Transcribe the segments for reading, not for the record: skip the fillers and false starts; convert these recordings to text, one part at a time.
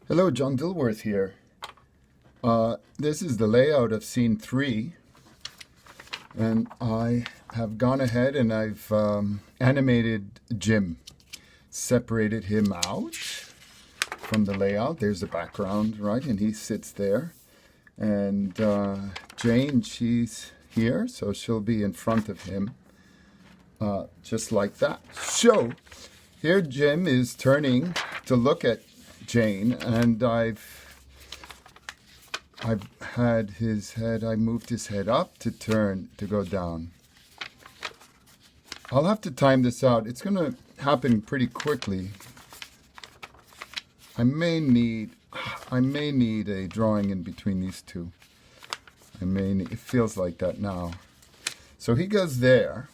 Hello, John Dilworth here. This is the layout of scene 3, and I have gone ahead and I've animated Jim, separated him out from the layout. There's the background, right, and he sits there. And Jane, she's here, so she'll be in front of him, just like that. So here Jim is turning to look at Jane, and I've had his head, I moved his head up to turn, to go down. I'll have to time this out. It's going to happen pretty quickly. I may need a drawing in between these two. It feels like that now. So he goes there,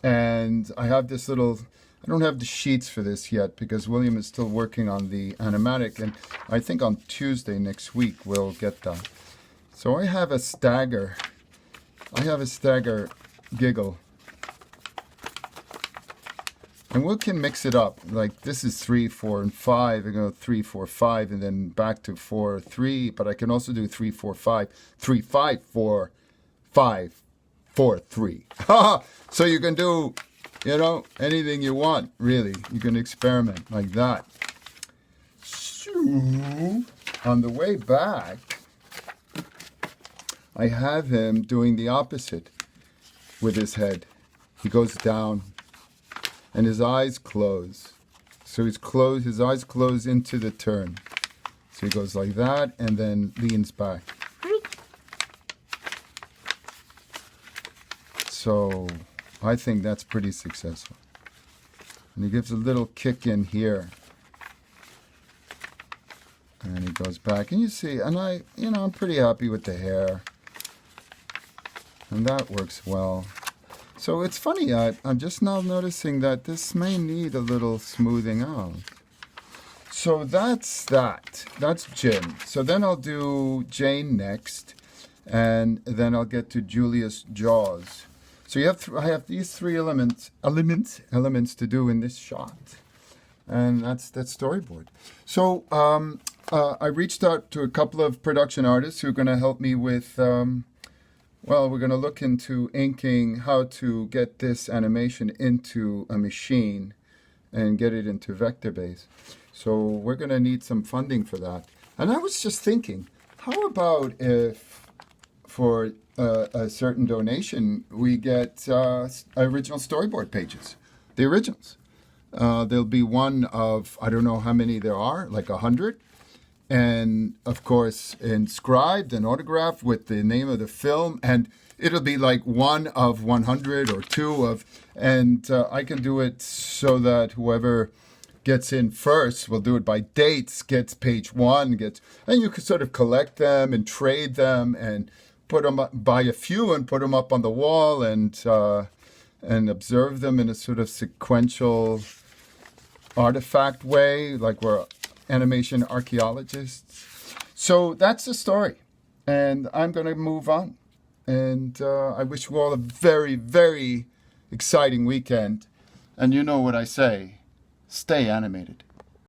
and I have this little, I don't have the sheets for this yet because William is still working on the animatic, and I think on Tuesday next week we'll get that. So I have a stagger giggle. And we can mix it up. Like this is 3, 4, and 5. I go 3, 4, 5, and then back to 4, 3. But I can also do 3, 4, 5, 3, 5, 4, 5, 4, 3. So you can do, anything you want, really. You can experiment like that. So, on the way back, I have him doing the opposite with his head. He goes down, and his eyes close. So his eyes close into the turn. So he goes like that, and then leans back. So I think that's pretty successful. And he gives a little kick in here. And he goes back. And you see, and I'm pretty happy with the hair. And that works well. So it's funny, I'm just now noticing that this may need a little smoothing out. So that's that. That's Jim. So then I'll do Jane next. And then I'll get to Julia's jaws. So I have these 3 elements to do in this shot, and that's storyboard. So I reached out to a couple of production artists who are going to help me with. We're going to look into inking, how to get this animation into a machine, and get it into vector base. So we're going to need some funding for that. And I was just thinking, how about if for a certain donation, we get original storyboard pages, the originals. There'll be one of, I don't know how many there are, like 100. And, of course, inscribed and autographed with the name of the film. And it'll be like 1 of 100 or 2 of, and I can do it so that whoever gets in first, we'll do it by dates, gets page 1, and you can sort of collect them and trade them and put them up, buy a few and put them up on the wall and observe them in a sort of sequential artifact way, like we're animation archaeologists. So that's the story, and I'm going to move on. And I wish you all a very, very exciting weekend. And you know what I say, stay animated.